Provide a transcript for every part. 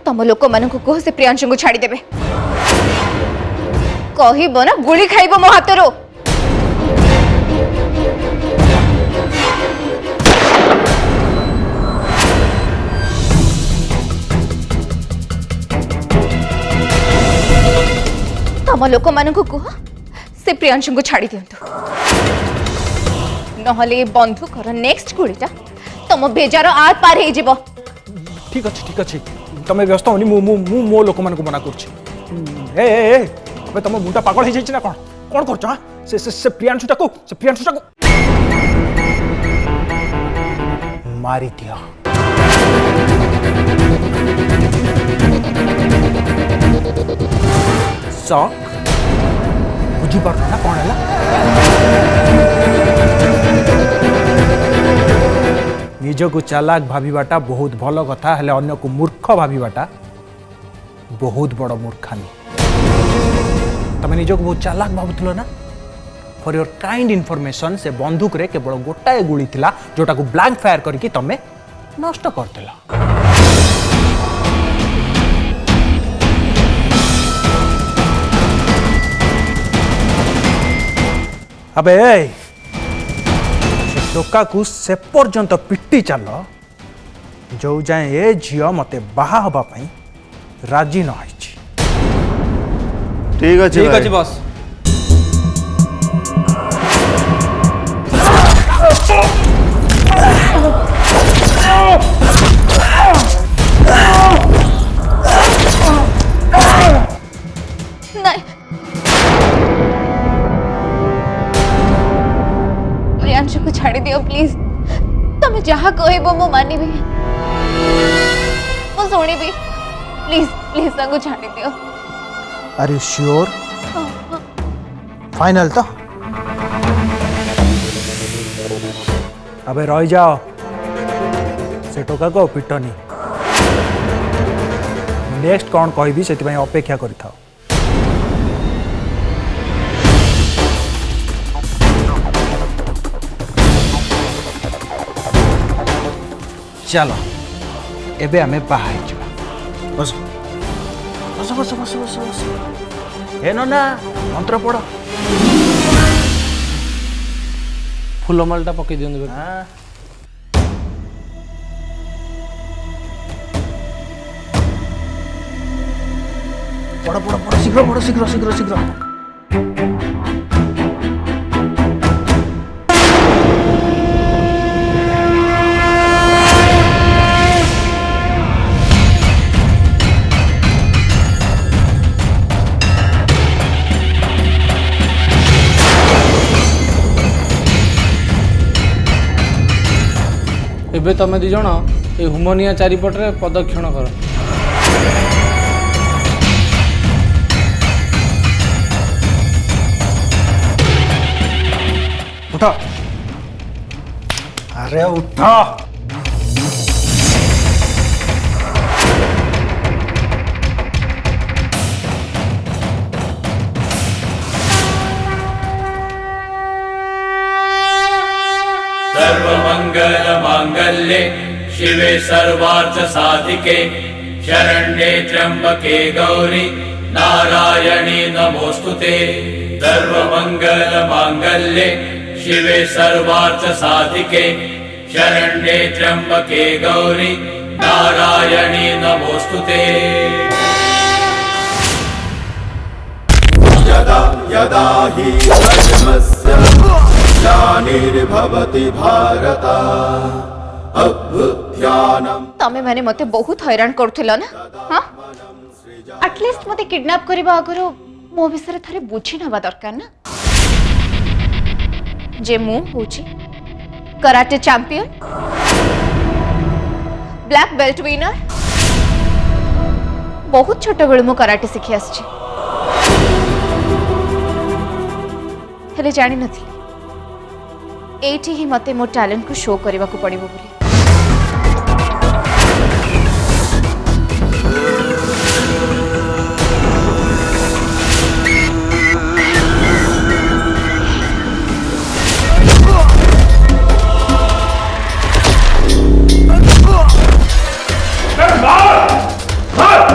तम लोक मान को कह से प्रियांशु को छाड़ी देबे कहब ना गुली खाइब मो हाथ रो तम लोक मान को कह से प्रियांशु को छाड़ी दिंतु नहले बंधुकर नेक्स्ट गुड़ीटा तुम बेजार आर पार हो जीव ठीक अच्छे तुम व्यस्त होनी मु मो लोक मान मना कर तुम मुंडा पागल हो जाए ना कौन कर से प्रियांशुटा को मारी दिया शॉक बुझी पार ना कौन है निजको चालाक भाविबाटा बहुत भल कथा हेले अन्य को मूर्ख भाविबाटा बहुत बड़ मूर्खामी तमे निजको बहुत चालाक भावुथलो ना फॉर योर काइंड इनफॉरमेशन से बंदूक रे केवल गोटाए गुली थिला जोटा को ब्लैंक फायर करके तमे नष्ट करदेला अबे टोका को से पर्यंत पिटी चल जो जाए ए झील मते बाहा हबा पई राजी न होइछि ठीक अछि बॉस नहीं प्रियांशु को छाड़ी दियो प्लीज तुम जहाँ कहबो मो मानिबी मो सुनिबी प्लीज प्लीज को छाड़ी दियो आर यू श्योर फाइनल तो अबे रह जाओ से टोका को पिटनी नेक्स्ट कौन कहबी से अपेक्षा करिथाओ चलो एबे हमें बाहर जावा बस बस बस बस बस बस ए ना मंत्र पढ़ फूलमालटा पकई दियंदु हाँ पढ़ पढ़ पढ़ शीघ्र पढ़ शीघ्र शीघ्र शीघ्र एबे तमे दी जण ए हुमनिया चारिपटरे प्रदक्षिण कर उठ अरे उठ सर्वमंगल मांगल्ये शिवे सर्वार्थ साधिके शरण्ये त्र्यंबके गौरी नारायणी नमोस्तुते सर्वमंगल मांगल्ये शिवे सर्वार्थ साधिके शरण्ये त्र्यंबके गौरी नारायणी नमोस्तुते यदा यदा हि धर्मस्य ग्लानिर्भवति भारत अभ्युत्थानम् तमे माने मते बहुत हैरान करथिलो ना हां एटलीस्ट मते किडनैप करबा आगरो मो विषय थरे बुझी नबा दरकार ना जे मु होची karate champion black belt winner बहुत छोट बेलु मु कराटे सिखि आछि हेले जानि नथिली एठी ही मते मो टैलेंट को शो करबा को पड़िबो बोली मार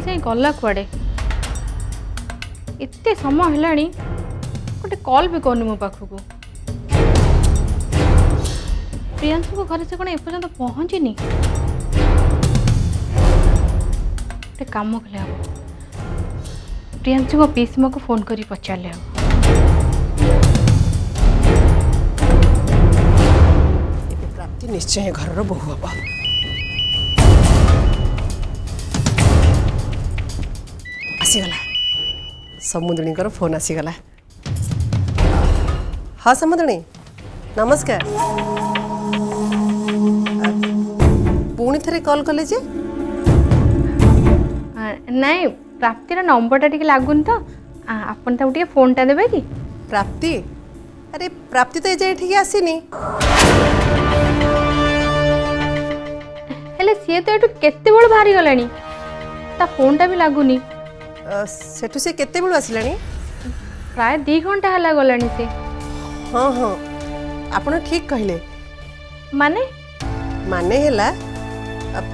साई गला कुआडे एते समय हेलाणी गोटे कॉल भी करनी मो पाखक प्रियांशु को घर से कौन एपर्यंत पहुँचीनी गोटे काम कले हम प्रियांशु को पीसीमा को फोन करी पचारे हम प्राप्ति निश्चय घर बहु हम आसीगला समुद्रणी फोन आसीगला हाँ समुद्रणी नमस्कार पुणी थे कॉल कले जे नाई प्राप्तिर नंबरटा टिके लागुन तो आपन ताऊ टिके फोनटा देबे कि प्राप्ति अरे प्राप्ति तो एजे ठीक आसीनी हेले सी तो एटू केते बड़ बाहरी गलानी ता फोनटा भी लागुनी सेठू से केते बेलू आसिलानी प्राय 2 घंटा हला गलानी से हाँ हाँ आपण ठीक कहले माने माने हैला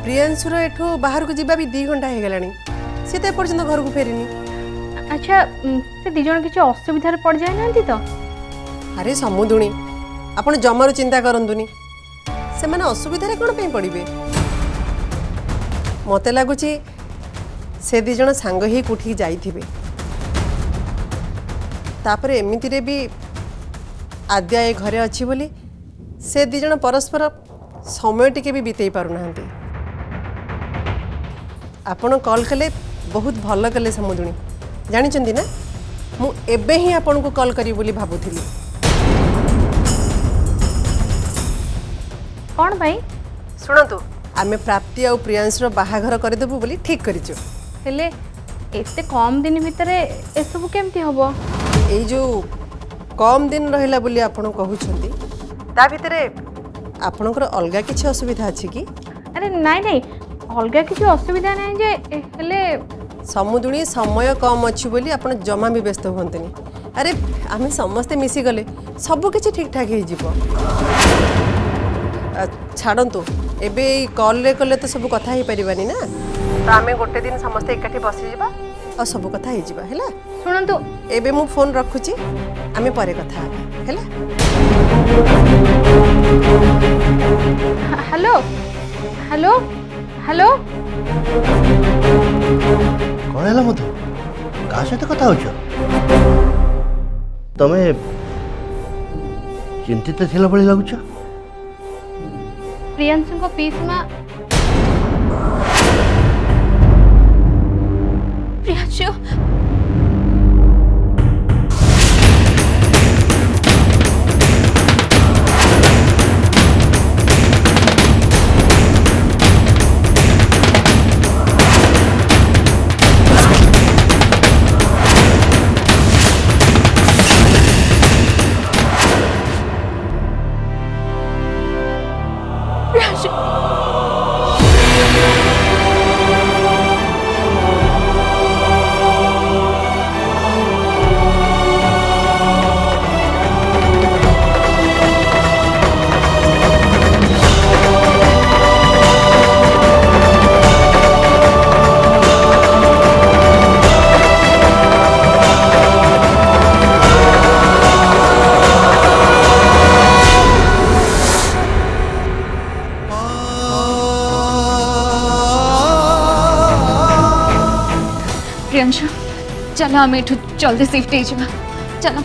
प्रियांशुर एठू बाहर को जीवा भी 2 घंटा हो गलानी से तो पर्यंत घर को फेरिनी अच्छा से दी जण किछ असुविधा रे पड़ जाय नांती तो अरे समुदुणी आपण जमारू चिंता करंतुनी से माने असुविधा रे कोन पे पड़िबे मते लागुची से 2 जण सांग ही कुठी जाइथिबे तापरे एमिति रे भी आद्या ए घरे अच्छी बोली से 2 जण परस्पर समय टिके भी बितेई पारु नांती आपण कॉल कले बहुत भल कले समुदुणी जानिचंदी ना मु एबे ही आपण को कॉल करी बोली भाबुथिली कौन भाई शुणु आमे प्राप्ति और प्रियांशर बाहाघर करदेबु बोली ठीक करिछु हेले एते कम दिन भितर ए सब केमती हबो एई जो कम दिन रहिला बोली आपण कहउछंती ता भितरे आपणकर अलगा किछ असुविधा अछि कि अरे नाई नाई अलगा किसी असुविधा नहीं जे हेले समुदुणी समय कम अछि बोली आपण जमा भी व्यस्त होंतनी अरे आमे समस्ते मिसी गले सब किछ ठीक ठाक हे जिवो छाड़ंतु एबे कॉल रे कले तो सब कथा ही परिबानी ना तो आमे गोटे दिन समस्ते एकाठी बसी जिबा और सब कथा ही जिबा हैला सुनंतु एबे मु फोन रखुची आमे परे कथा हैला हेलो हेलो हेलो कौन है मधु क्या सहित कथा हो तमे चिंतित थिला भली लगुछ प्रियांशु को पीसीमा प्रियांशु प्रियांशु चलो आम एठू जल्दी शिफ्ट हो जावा चलो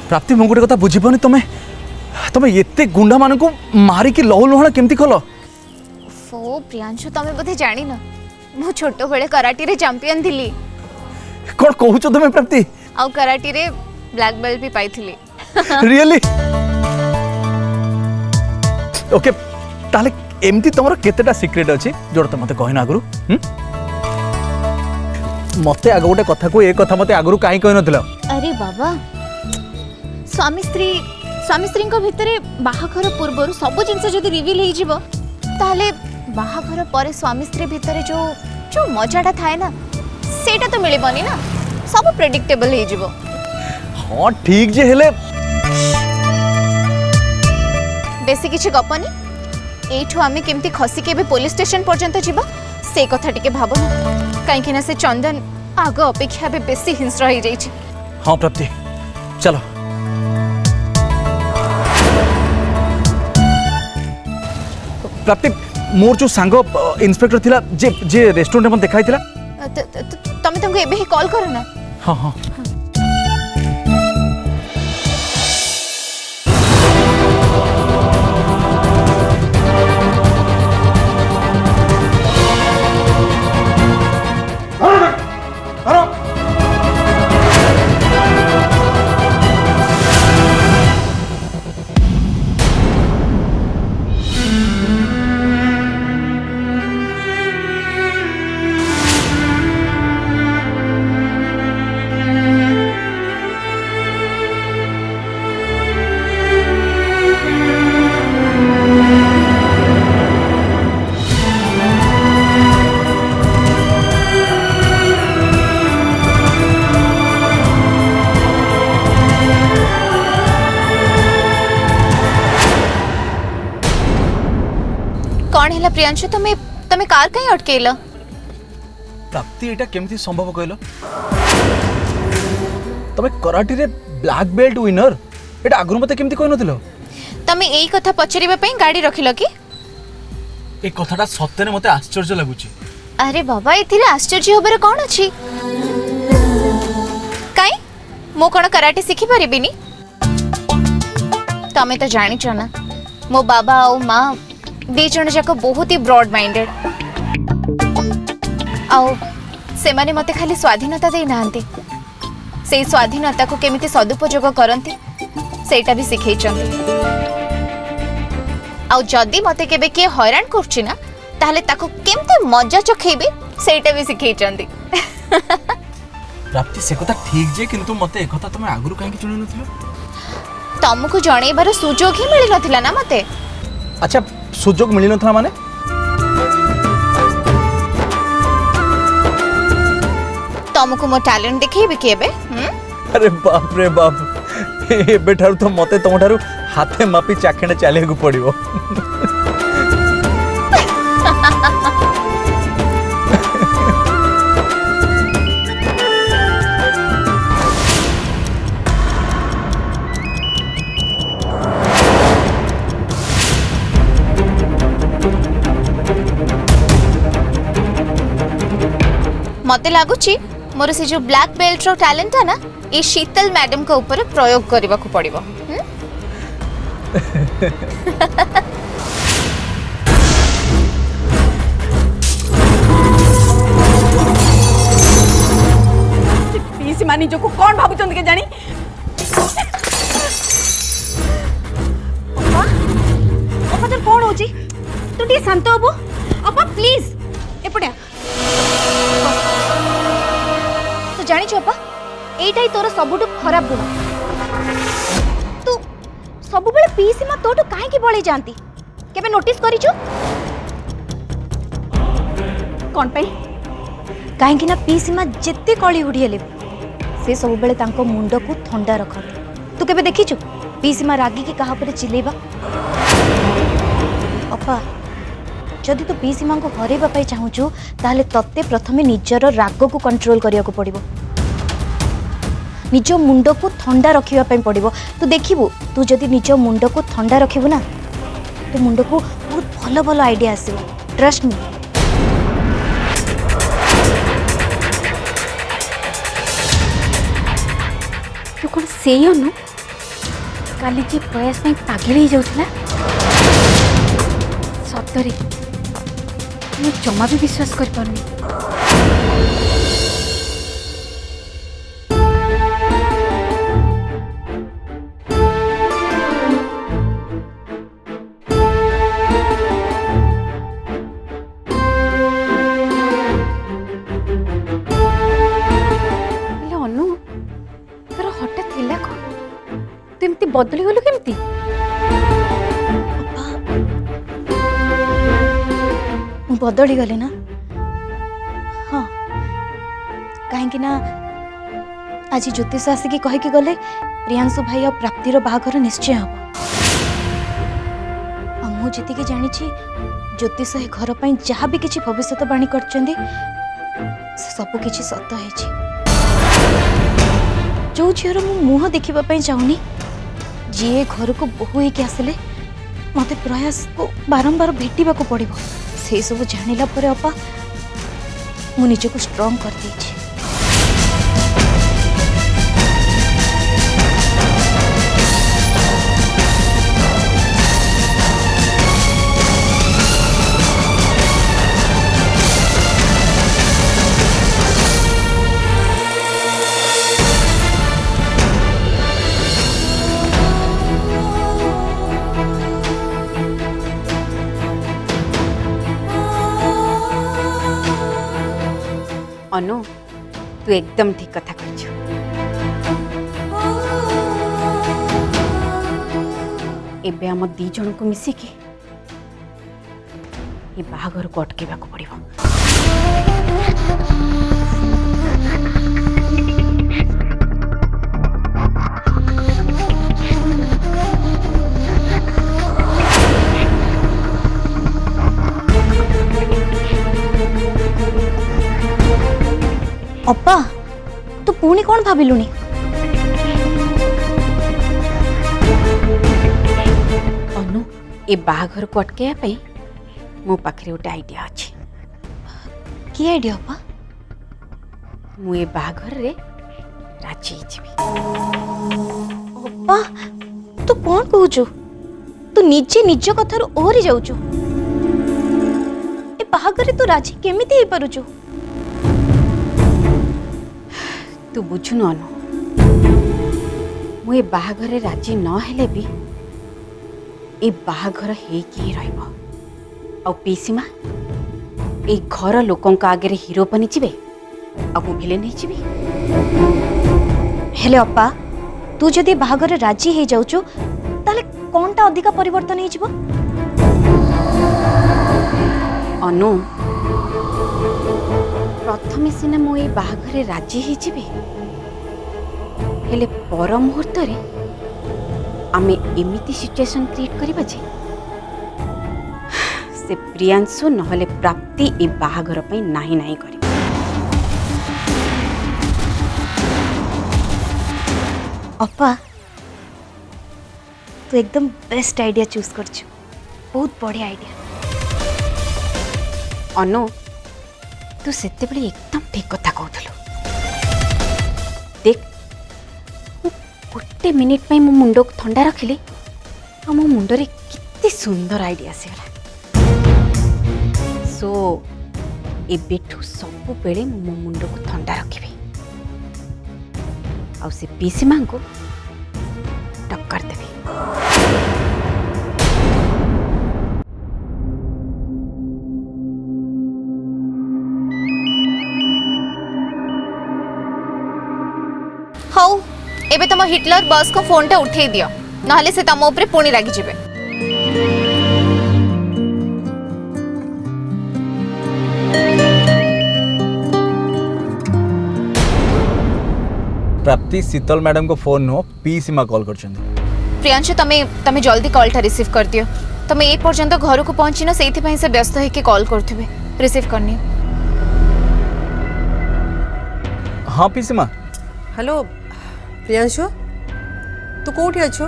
प्राप्ति मु गोटे कथा बुझीपानी तमे तमे एते गुंडा मान को मारी की लहु लहणा केमती खल फो प्रियांशु तमे बोधे जानी न मु छोटो बेले कराटी रे चैंपियन थिली कौन कहूच तमे प्राप्ति आउ कराटी रे ब्लैक बेल्ट भी पाइथिली रियली ओके ताले एमती तमरो केतेटा सीक्रेट अछि जोड़ त मते कहना आगुरु मते आगो गोटे कथा को ए कथा मते आगुरु काई कहै नथिला अरे बाबा स्वामी स्त्री भितर बाहाघर पूर्व सब जिनस जदि रिवील हो ताहले बाहाघर पर स्वामी स्त्री भितर जो जो मजाटा थाए ना सेटा तो मिलबनी ना सब प्रेडिक्टेबल हो जिवो। हाँ ठीक जे हेले बेसी किछि गपनी एठू आमे केमती खसी के भी पुलिस स्टेशन पर्यंत जिबा से कथा टिके भाबो ना काहे ना से चंदन आग अपेक्षा बे बेसी हिंस्र हो जाई छी। हाँ प्राप्ति चलो प्राप्ति मोर जो सांग इंस्पेक्टर थिला जे जे रेस्टोरेंट में देखाई थिला तमे तंको एबे ही कॉल करो ना। हाँ हाँ कौन है प्रियांशु तमे तमे कार कहीं अटकेला? प्राप्ति एटा केमती संभव कहलो तमे कराटे रे ब्लैक बेल्ट विनर एटा आगुर मते केमती कहन नथिलो तमे एई कथा पचरिबा पई गाड़ी रखिलो कि ए कथाटा सत्यने मते आश्चर्य लागुची। अरे बाबा एथिरे आश्चर्य होबरे कोन अछि काई मो कोन कराटे सिखि परिबिनी तमे तो जानि छ ना मो बाबा और मां दी जण जाक बहुत ही ब्रॉड माइंडेड आउ से माने मते खाली स्वाधीनता दे नांती से स्वाधीनता को केमिति सदुपयोग करंती सेटा भी सिखै चंदी आउ जदी मते केबे के हैरान करछि ना ताहले ताको केमते मजा चखेबे सेटा भी सिखै चंदी। प्राप्ति से कथा ठीक जे किंतु मते एक कथा तमे आगुर काहे जणै नथिलो तमको जणैबार सुजोग ही मिल नथिला ना मते। अच्छा सुजोग मिली नथला माने तमको मो टैलेंट देखैबे केबे अरे बाप रे बाप एबे ठारू तो मते तम ठारू हाथे मापी चाखेने चले को पड़िबो। मते लागुची मोर से जो ब्लैक बेल्ट रो टैलेंट है ना ये शीतल मैडम के ऊपर प्रयोग करबा को पड़िबो। पीसी मानी जो को कौन भाबु चंद के जानी अपा अपा तो कौन होची तू टी शांत होबो अपा प्लीज एपडा तू जानि छपा एटाई तोर सबुटु खराब गुण तू सब बेले पीसी मा तोटु काहे की बळी जानती केबे नोटिस करिछु कौन पे काहे कि ना पीसी मा जेते कळी उडियले से सब बेले तांको मुंड को ठंडा रखत तू केबे देखिछु पीसी मा रागी की कहा पर चिलेबा अपा जदि तू पीसी मां को हरेबा पाई चाहूछु ताहले तत्ते प्रथमे निजर राग को कंट्रोल करिया को पड़िबो निज मुंड को ठंडा रखिबा पाई पड़िबो तू देखिबो तू जदि निज मुंड को ठंडा रखिबो ना तो मुंड को बहुत भलो भलो आईडिया आसीबो ट्रस्ट मी। तू कौन से अनु काली जे प्रयास में पागल ही जाउथला सतरे मैं जमा भी विश्वास कर पारनी। अनु तोर हठात थिला कौन तू बदली गलु केमती? ମୁଁ ବଦଳି ଗଲି ନା? ହଁ, କାହିଁକି ନା ଆଜି ଜ୍ୟୋତିଷ ଆସିକି କହିକି ଗଲେ ପ୍ରିୟାଂଶୁ ଭାଇ ଆଉ ପ୍ରାପ୍ତିର ବାହାଘର ନିଶ୍ଚୟ ହବ। ଆଉ ମୁଁ ଯେତିକି ଜାଣିଛି ଜ୍ୟୋତିଷ ଏ ଘର ପାଇଁ ଯାହା ବି କିଛି ଭବିଷ୍ୟତବାଣୀ କରିଛନ୍ତି ସେ ସବୁ କିଛି ସତ ହେଇଛି। ଯୋଉ ଝିଅର ମୁଁ ମୁହଁ ଦେଖିବା ପାଇଁ ଚାହୁଁନି, ଯିଏ ଘରକୁ ବୋହୂ ହେଇକି ଆସିଲେ ମତେ ପ୍ରୟାସକୁ ବାରମ୍ବାର ଭେଟିବାକୁ ପଡ଼ିବ, ସେଇ ସବୁ ଜାଣିଲା ପରେ ଅପା ମୁଁ ନିଜକୁ ଷ୍ଟ୍ରଙ୍ଗ କରିଦେଇଛି। अनु तू एकदम ठीक कथा कहଛୁ। एबे हम दी जन को मिसिकी ये बाहाघर को अटकेबा को पड़िबो। अप्पा तू पुणी कौन भाविलुनी? अनु ए बाहाघर को अटकेया पे मो पाखरे गोटे आइडिया अछि। की आइडिया अप्पा? मु ए बाहाघर रे राजी हिजिबी। अप्पा तू कौन कहूचु? तू निजे निज कथार ओहरी जाउचु। ए बाहाघर तू राजी केमिति हे पारुचु? तू बुझुनु अनु, मु ए बाहाघर रे राजी न हेले भी ए बाहाघर हेकी ही रहइबो। आ पीसीमा ए घर लोकन का आगे रे हीरो बनी जिबे आ मु विलेन ही जिबी। हेले अप्पा तू जदि बाहाघर रे राजी हे जाउचु ताले कोनटा अधिका परिवर्तन हे जिवो? अनु प्रथमे सिना मु ए बाहाघर रे राजी ही जिबे, हेले पर मुहूर्त रे आमे एमिति सिचुएशन क्रिएट करिबा जे से प्रियांशु नहले प्राप्ति ए बाहाघर पई नाही नाही करी। अप्पा तू एकदम बेस्ट आइडिया चूज करछु, बहुत बढ़िया आइडिया। अनु तू सेते बेले एकदम ठीक कथा कहथलु। देख गोटे मिनिट पई मो मुंडो को ठंडा रखिली आ मो मुंडो रे कितनी सुंदर आइडिया से गला। सो एबेठू सबु बेले मो मुंडो को ठंडा रखिबी आ से पीसी मां को टक्कर देबी। हाउ एबे तुम हिटलर बस को फोन टा उठे दियो, नहले से तम ऊपर पुणी रागी जिबे। प्राप्ति शीतल मैडम को फोन नो पी सीमा कॉल करछंदी। प्रियांशु तमे जल्दी कॉल टा रिसीव कर दियो। तमे ए पर्यंत घर को पहुंची न सेथि पई से व्यस्त है कि कॉल करथिबे, रिसीव करनी। हां पी सीमा। हेलो प्रियांशु तू कौटी अच्छो?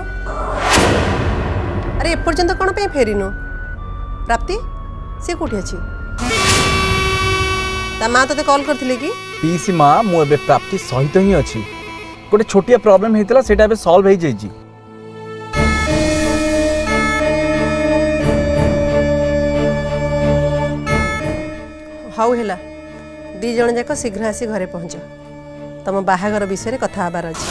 अरे एपर्यंत कौन पे फेरिनु? प्राप्ति से कौटी अच्छी? ता माँ तोते कॉल करथिले कि? पी सीमा मु एबे प्राप्ति सहित ही अछि। गोटे छोटिया प्रॉब्लम हेतिला सेटा एबे सॉल्व हे जाई छी। हाउ हेला दी जण जाक शीघ्र आसी घरे पहुंच। तम बाहागर विषय कथा हबार अछि।